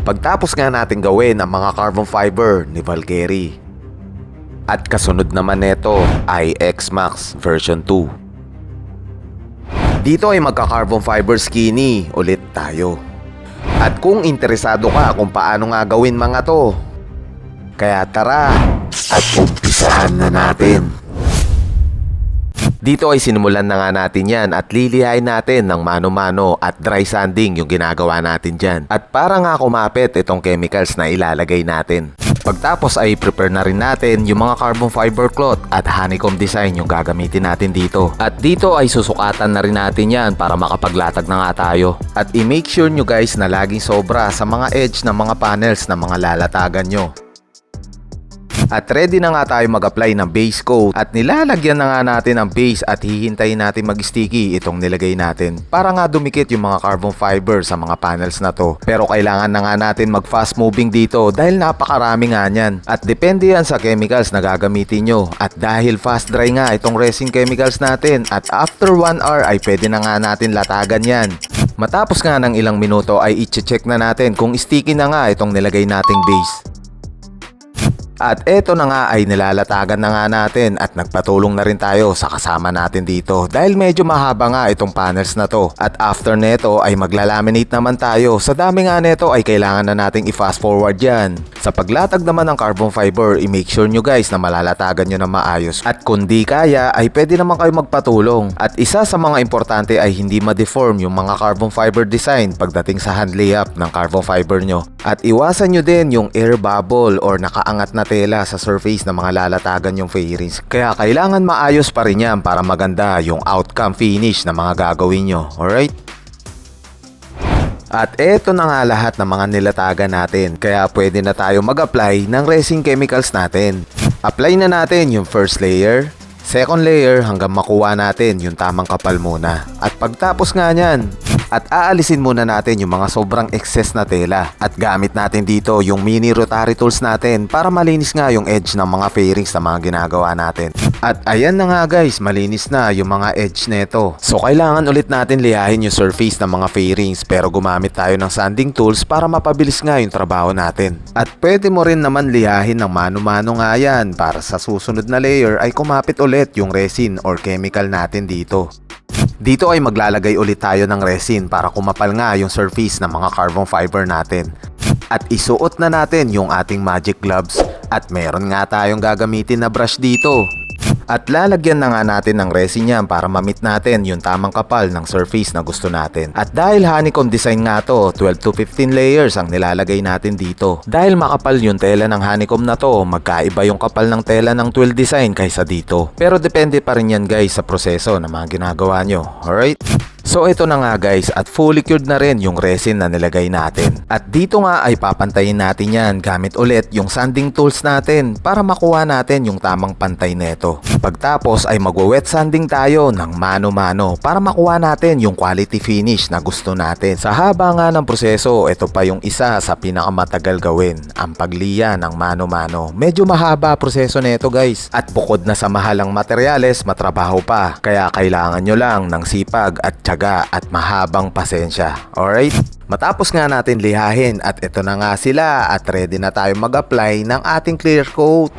Pagtapos nga natin gawin ang mga carbon fiber ni Valkyrie. At kasunod naman nito ay X-Max version 2. Dito ay magka-carbon fiber skinny ulit tayo. At kung interesado ka kung paano nga gawin mga to, kaya tara at umpisahan na natin. Dito ay sinimulan na nga natin yan at lilihain natin ng mano-mano at dry sanding yung ginagawa natin dyan. At para nga kumapit itong chemicals na ilalagay natin. Pagtapos ay prepare na rin natin yung mga carbon fiber cloth at honeycomb design yung gagamitin natin dito. At dito ay susukatan na rin natin yan para makapaglatag na nga tayo. At i-make sure nyo guys na laging sobra sa mga edge ng mga panels na mga lalatagan nyo. At ready na nga tayo mag-apply ng base coat at nilalagyan na nga natin ang base at hihintayin natin mag-sticky itong nilagay natin para nga dumikit yung mga carbon fiber sa mga panels na to. Pero kailangan na nga natin mag-fast moving dito dahil napakarami nga niyan at depende yan sa chemicals na gagamitin nyo. At dahil fast dry nga itong resin chemicals natin at after 1 hour ay pwede na nga natin latagan yan. Matapos nga ng ilang minuto ay i-check na natin kung sticky na nga itong nilagay nating base. At eto na nga ay nilalatagan na nga natin at nagpatulong na rin tayo sa kasama natin dito dahil medyo mahaba nga itong panels na to. At after neto ay maglalaminate naman tayo. Sa dami nga neto ay kailangan na nating i-fast forward yan. Sa paglatag naman ng carbon fiber, i-make sure nyo guys na malalatagan nyo na maayos. At kung di kaya ay pwede naman kayo magpatulong. At isa sa mga importante ay hindi ma-deform yung mga carbon fiber design pagdating sa hand layup ng carbon fiber nyo. At iwasan nyo din yung air bubble or nakaangat na tela sa surface ng mga lalatagan yung fairings. Kaya kailangan maayos pa rin yan para maganda yung outcome finish na mga gagawin nyo. Alright? At eto na nga lahat ng mga nilatagan natin. Kaya pwede na tayo mag-apply ng resin chemicals natin. Apply na natin yung first layer, second layer hanggang makuha natin yung tamang kapal muna. At pagtapos nga nyan, at aalisin muna natin yung mga sobrang excess na tela. At gamit natin dito yung mini rotary tools natin para malinis nga yung edge ng mga fairings na mga ginagawa natin. At ayan na nga guys, malinis na yung mga edge neto. So kailangan ulit natin lihahin yung surface ng mga fairings pero gumamit tayo ng sanding tools para mapabilis nga yung trabaho natin. At pwede mo rin naman lihahin ng mano-mano nga yan para sa susunod na layer ay kumapit ulit yung resin or chemical natin dito. Dito ay maglalagay ulit tayo ng resin para kumapal nga yung surface ng mga carbon fiber natin. At isuot na natin yung ating magic gloves at meron nga tayong gagamitin na brush dito. At lalagyan na nga natin ng resin yan para mamit natin yung tamang kapal ng surface na gusto natin. At dahil honeycomb design nga to, 12 to 15 layers ang nilalagay natin dito. Dahil makapal yung tela ng honeycomb na to, magkaiba yung kapal ng tela ng 12 design kaysa dito. Pero depende pa rin yan guys sa proseso na mga ginagawa nyo. Alright? So ito na nga guys at fully cured na rin yung resin na nilagay natin. At dito nga ay papantayin natin yan gamit ulit yung sanding tools natin para makuha natin yung tamang pantay neto. Pagtapos ay magwe-wet sanding tayo ng mano-mano para makuha natin yung quality finish na gusto natin. Sa haba nga ng proseso, ito pa yung isa sa pinakamatagal gawin, ang pagliya ng mano-mano. Medyo mahaba proseso neto guys. At bukod na sa mahalang materyales, matrabaho pa. Kaya kailangan nyo lang ng sipag at tiyaga at mahabang pasensya. Alright? Matapos nga natin lihahin at ito na nga sila at ready na tayo mag-apply ng ating clear coat.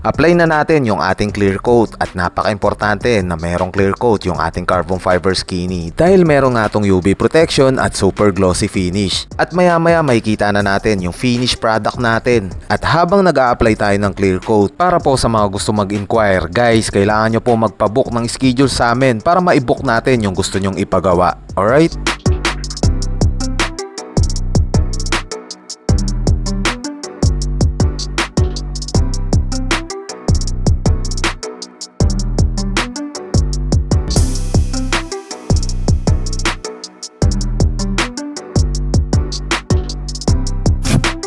Apply na natin yung ating clear coat at napaka-importante na merong clear coat yung ating carbon fiber skinny dahil meron nga tong UV protection at super glossy finish. At maya maya makikita na natin yung finished product natin. At habang nag-a-apply tayo ng clear coat, para po sa mga gusto mag-inquire, guys, kailangan nyo po magpabook ng schedule sa amin para ma-book natin yung gusto nyong ipagawa. Alright?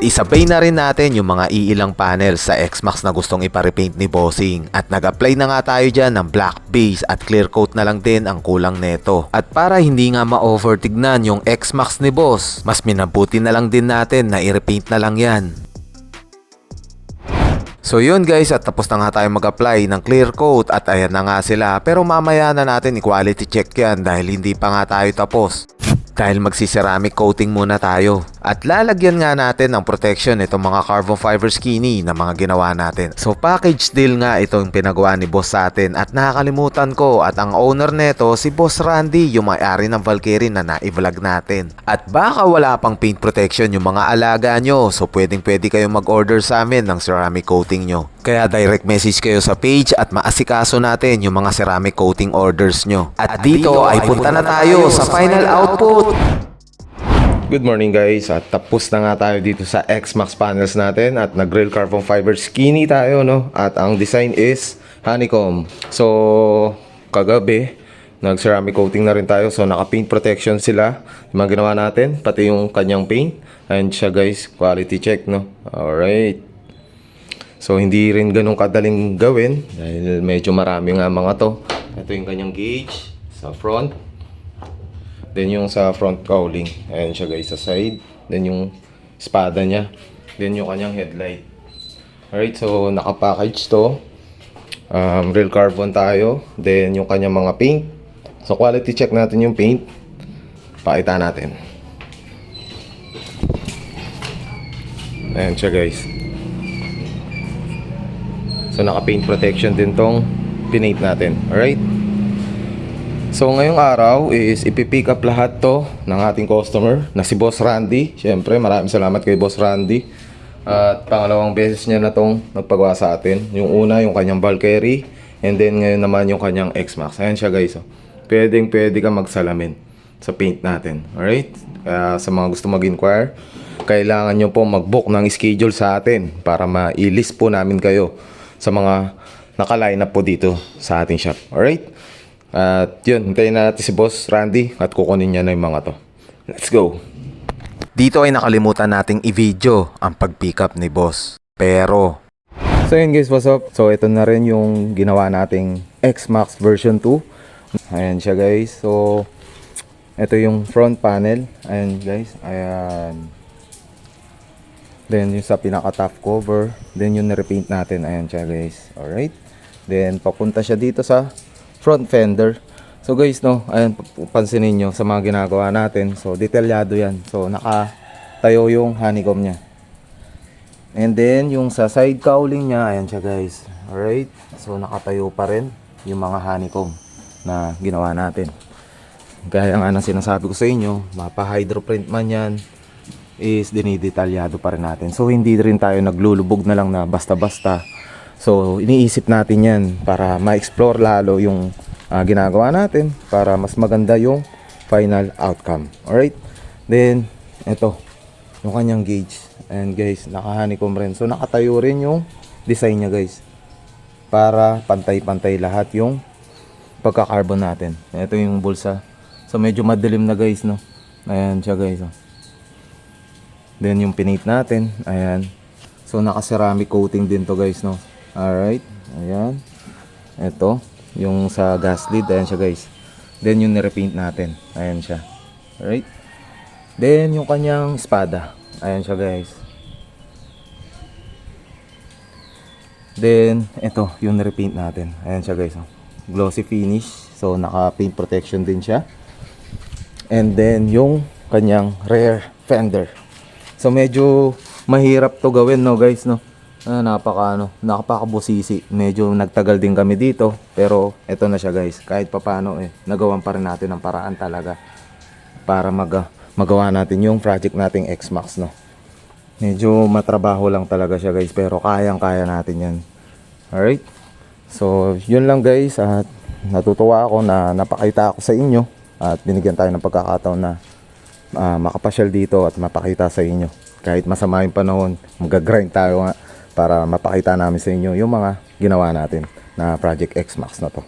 Isabay na rin natin yung mga iilang panels sa X-Max na gustong iparepaint ni Bossing. At nag-apply na nga tayo dyan ng black base at clear coat na lang din ang kulang neto. At para hindi nga ma-overtignan yung X-Max ni Boss, mas minabuti na lang din natin na i-repaint na lang yan. So yun guys, at tapos na nga tayo mag-apply ng clear coat at ayan na nga sila. Pero mamaya na natin i-quality check yan dahil hindi pa nga tayo tapos. dahil magsiceramic coating muna tayo. At lalagyan nga natin ng protection itong mga carbon fiber skinny na mga ginawa natin. So package deal nga itong pinagawa ni boss sa atin at nakakalimutan ko at ang owner neto si Boss Randy, yung may-ari ng Valkyrie na na-vlog natin. At baka wala pang paint protection yung mga alaga nyo, so pwede kayong mag-order sa amin ng ceramic coating nyo. Kaya direct message kayo sa page at maasikaso natin yung mga ceramic coating orders nyo. At dito ay punta na tayo sa final output. Good morning guys, at tapos na nga tayo dito sa X-Max panels natin at nag-grill carbon fiber skinny tayo, no? At ang design is honeycomb. So kagabi nag-ceramic coating na rin tayo, so naka-paint protection sila yung mga ginawa natin, pati yung kanyang paint. And siya guys, quality check, no? Alright. So hindi rin ganun kadaling gawin dahil medyo marami nga mga to. Ito yung kanyang gauge sa front. Then yung sa front cowling. Ayan siya guys sa side. Then yung espada niya. Then yung kanyang headlight. Alright, so nakapackage to. Real carbon tayo. Then yung kanyang mga paint. So quality check natin yung paint. Pakita natin. Ayan siya guys. So naka paint protection din tong pinaint natin. Alright. So ngayong araw is ipipick up lahat to ng ating customer na si Boss Randy. Siyempre maraming salamat kay Boss Randy. At pangalawang beses niya na tong nagpagawa sa atin. Yung una yung kanyang Valkyrie, and then ngayon naman yung kanyang X-Max. Ayan siya guys. Pwede ka magsalamin sa paint natin. Alright? Sa mga gusto mag-inquire, kailangan nyo po mag-book ng schedule sa atin para ma-list po namin kayo sa mga naka-line up po dito sa ating shop. Alright? At yun, hintayin na natin si Boss Randy at kukunin niya na yung mga to. Let's go! Dito ay nakalimutan nating i-video ang pag-pick up ni Boss. Pero so yun guys, what's up? So ito na rin yung ginawa nating X-Max version 2. Ayan siya guys. So ito yung front panel. Ayan guys. Ayan. Then yung sa pinaka-top cover. Then yung na-repaint natin. Ayan siya guys. Alright. Then papunta siya dito sa front fender. So guys, no, ayan, pansinin nyo sa mga ginagawa natin. So detalyado yan. So nakatayo yung honeycomb niya. And then yung sa side cowling niya, ayan siya guys. Alright. So nakatayo pa rin yung mga honeycomb na ginawa natin. Gaya nga ng sinasabi ko sa inyo, mapa-hydroprint man yan, is dinidetalyado pa rin natin. So hindi rin tayo naglulubog na lang na basta-basta. So iniisip natin yan para ma-explore lalo yung ginagawa natin para mas maganda yung final outcome. Alright. Then ito yung kanyang gauge. And guys, naka-honeycomb rin. So nakatayo rin yung design niya guys, para pantay-pantay lahat yung pagka-carbon natin. Ito yung bulsa. So medyo madilim na guys, no. Ayan siya guys, oh. Then yung pinaint natin, ayan. So naka-ceramic coating din to guys, no. Alright, ayan. Ito, yung sa gas lid, ayan siya guys. Then yung nirepaint natin, ayan siya. Alright. Then yung kanyang espada, ayan siya guys. Then ito, yung nirepaint natin, ayan siya guys, oh. Glossy finish, so naka-paint protection din siya. And then yung kanyang rear fender. So medyo mahirap to gawin, no guys, no. Napakabusisi. Medyo nagtagal din kami dito, pero eto na siya guys. Kahit papaano nagawan pa rin natin ang paraan talaga para magawa natin yung project nating X-Max, no. Medyo matrabaho lang talaga siya guys, pero kayang-kaya natin yan. Alright. So yun lang guys, at natutuwa ako na napakita ako sa inyo at binigyan tayo ng pagkakataon na makapasyal dito at mapakita sa inyo. Kahit masama yung panahon, mag-grind tayo nga para mapakita namin sa inyo yung mga ginawa natin na Project X-Max na to.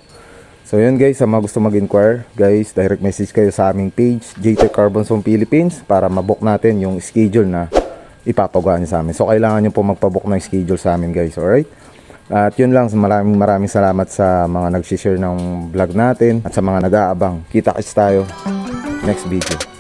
So yun guys, sa mga gusto mag-inquire, guys, direct message kayo sa aming page, JTech Carbon Zone Philippines, para mabook natin yung schedule na ipapagawa nyo sa amin. So kailangan nyo po magpabook ng schedule sa amin guys, alright? At yun lang, maraming salamat sa mga nag-share ng vlog natin at sa mga nag-aabang. Kita-kits tayo next video.